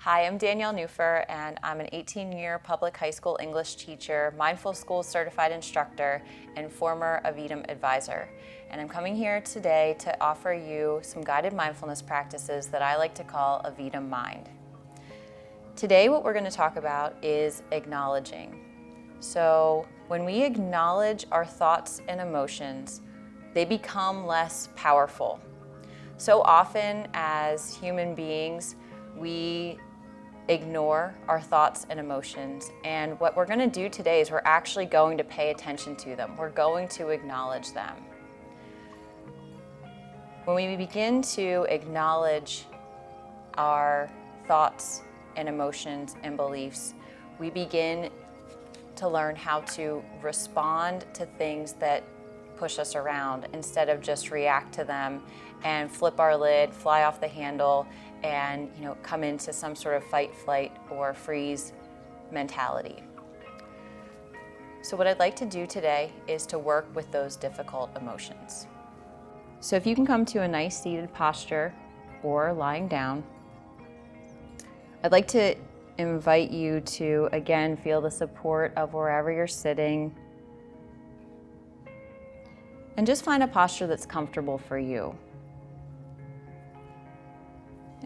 Hi, I'm Danielle Newfer, and I'm an 18-year public high school English teacher, mindful school certified instructor, and former Aevidum advisor. And I'm coming here today to offer you some guided mindfulness practices that I like to call Aevidum Mind. Today, what we're going to talk about is acknowledging. So when we acknowledge our thoughts and emotions, they become less powerful. So often as human beings, we ignore our thoughts and emotions. And what we're going to do today is we're actually going to pay attention to them. We're going to acknowledge them. When we begin to acknowledge our thoughts and emotions and beliefs, we begin to learn how to respond to things that push us around instead of just react to them and flip our lid, fly off the handle, and come into some sort of fight, flight, or freeze mentality. So what I'd like to do today is to work with those difficult emotions. So if you can come to a nice seated posture or lying down, I'd like to invite you to, again, feel the support of wherever you're sitting, and just find a posture that's comfortable for you.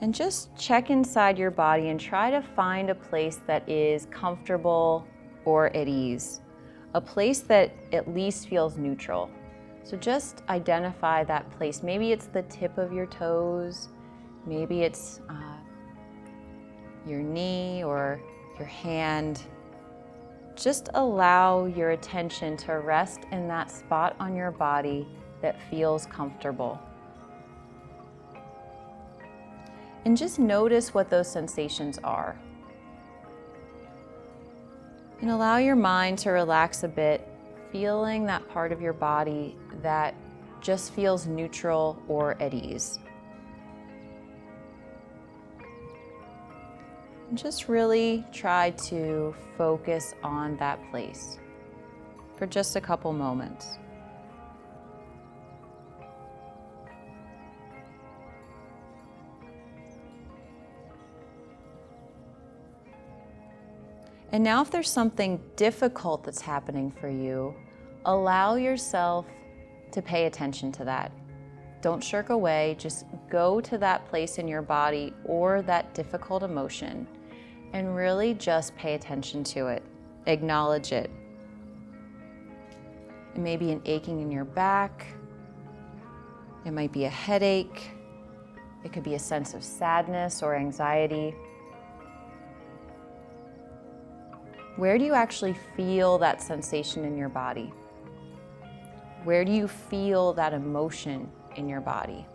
And just check inside your body and try to find a place that is comfortable or at ease, a place that at least feels neutral. So just identify that place. Maybe it's the tip of your toes, maybe it's your knee or your hand. Just allow your attention to rest in that spot on your body that feels comfortable. And just notice what those sensations are. And allow your mind to relax a bit, feeling that part of your body that just feels neutral or at ease. And just really try to focus on that place for just a couple moments. And now if there's something difficult that's happening for you, allow yourself to pay attention to that. Don't shirk away, just go to that place in your body or that difficult emotion and really just pay attention to it. Acknowledge it. It may be an aching in your back. It might be a headache. It could be a sense of sadness or anxiety. Where do you actually feel that sensation in your body? Where do you feel that emotion in your body?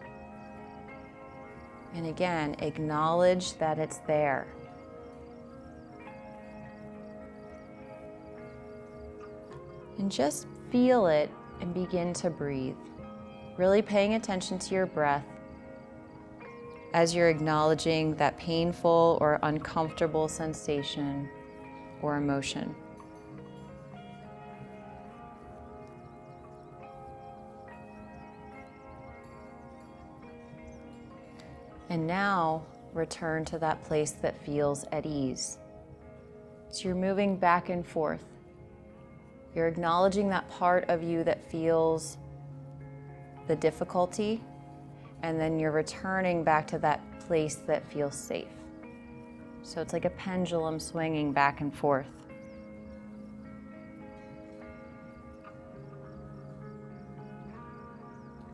And again, acknowledge that it's there. And just feel it and begin to breathe. Really paying attention to your breath as you're acknowledging that painful or uncomfortable sensation or emotion. And now return to that place that feels at ease. So you're moving back and forth. You're acknowledging that part of you that feels the difficulty, and then you're returning back to that place that feels safe. So it's like a pendulum swinging back and forth.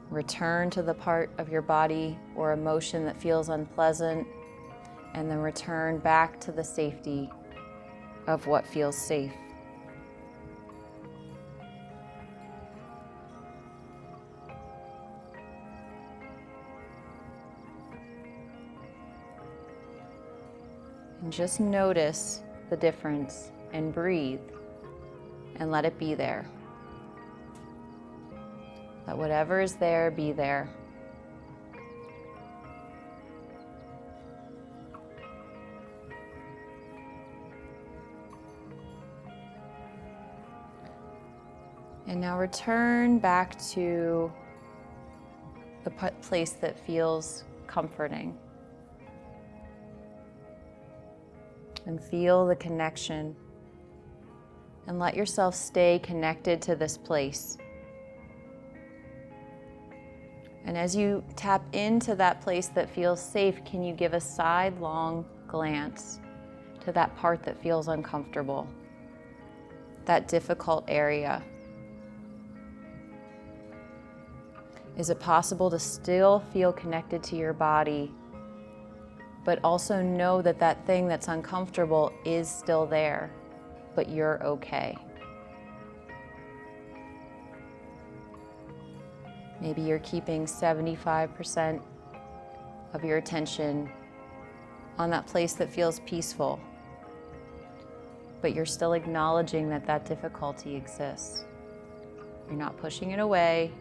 Return to the part of your body or emotion that feels unpleasant, and then return back to the safety of what feels safe. And just notice the difference and breathe and let it be there. Let whatever is there be there. And now return back to the place that feels comforting. And feel the connection. And let yourself stay connected to this place. And as you tap into that place that feels safe, can you give a sidelong glance to that part that feels uncomfortable, that difficult area? Is it possible to still feel connected to your body, but also know that that thing that's uncomfortable is still there, but you're okay? Maybe you're keeping 75% of your attention on that place that feels peaceful, but you're still acknowledging that that difficulty exists. You're not pushing it away.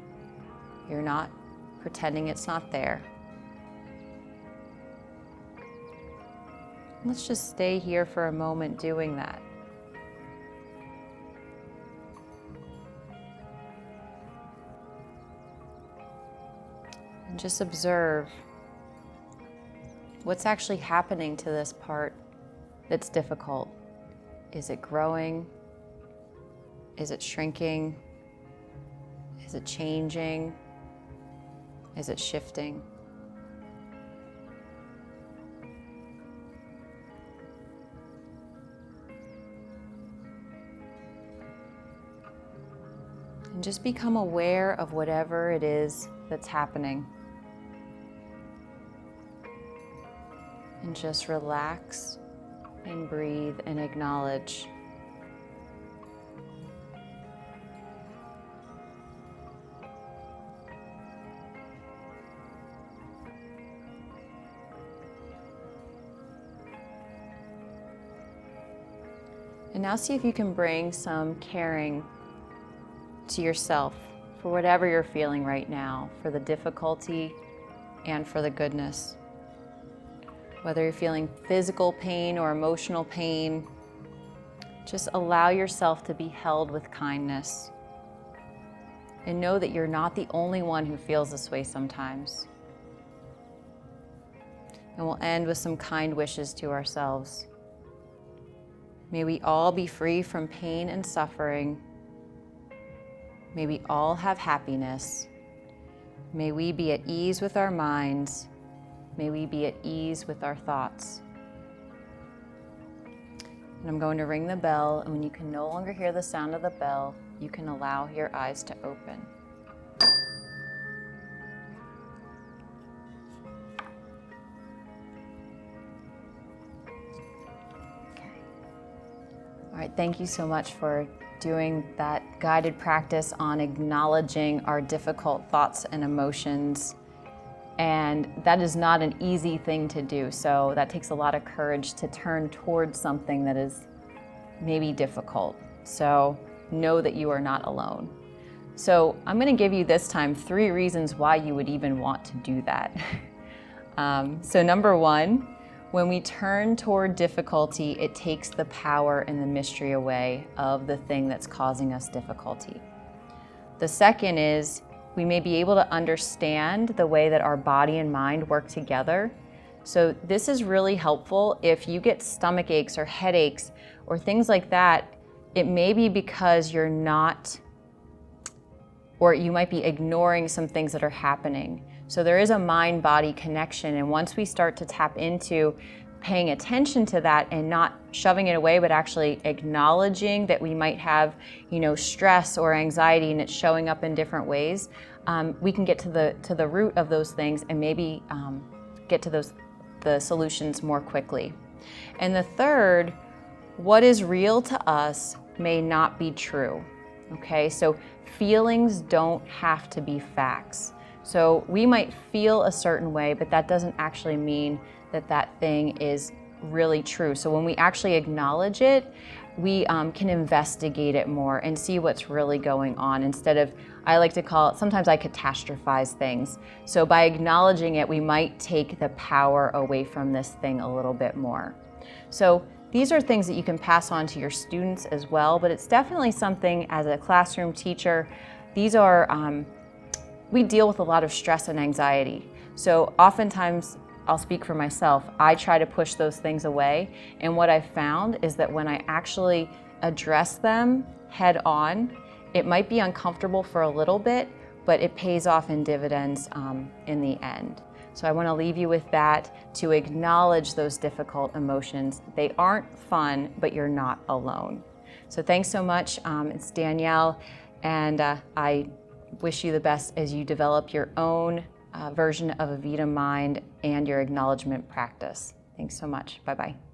You're not pretending it's not there. Let's just stay here for a moment doing that. And just observe what's actually happening to this part that's difficult. Is it growing? Is it shrinking? Is it changing? Is it shifting? And just become aware of whatever it is that's happening. And just relax and breathe and acknowledge. And now see if you can bring some caring to yourself for whatever you're feeling right now, for the difficulty and for the goodness. Whether you're feeling physical pain or emotional pain, just allow yourself to be held with kindness. And know that you're not the only one who feels this way sometimes. And we'll end with some kind wishes to ourselves. May we all be free from pain and suffering. May we all have happiness. May we be at ease with our minds. May we be at ease with our thoughts. And I'm going to ring the bell, and when you can no longer hear the sound of the bell, you can allow your eyes to open. Okay. All right, thank you so much for doing that guided practice on acknowledging our difficult thoughts and emotions. And that is not an easy thing to do. So that takes a lot of courage to turn towards something that is maybe difficult. So know that you are not alone. So I'm going to give you this time 3 reasons why you would even want to do that. So number 1, when we turn toward difficulty, it takes the power and the mystery away of the thing that's causing us difficulty. The second is, we may be able to understand the way that our body and mind work together. So this is really helpful if you get stomach aches or headaches or things like that. It may be because you're not, or you might be ignoring some things that are happening. So there is a mind-body connection, and once we start to tap into paying attention to that and not shoving it away, but actually acknowledging that we might have, stress or anxiety and it's showing up in different ways, we can get to the root of those things and maybe get to the solutions more quickly. And the third, what is real to us may not be true. Okay, so feelings don't have to be facts. So we might feel a certain way, but that doesn't actually mean that that thing is really true. So when we actually acknowledge it, we can investigate it more and see what's really going on instead of, I like to call it, sometimes I catastrophize things. So by acknowledging it, we might take the power away from this thing a little bit more. So these are things that you can pass on to your students as well, but it's definitely something as a classroom teacher, these are, we deal with a lot of stress and anxiety. So oftentimes I'll speak for myself, I try to push those things away. And what I've found is that when I actually address them head on, it might be uncomfortable for a little bit, but it pays off in dividends in the end. So I want to leave you with that, to acknowledge those difficult emotions. They aren't fun, but you're not alone. So thanks so much. It's Danielle, and I wish you the best as you develop your own version of Aevidum Mind and your acknowledgement practice. Thanks so much. Bye-bye.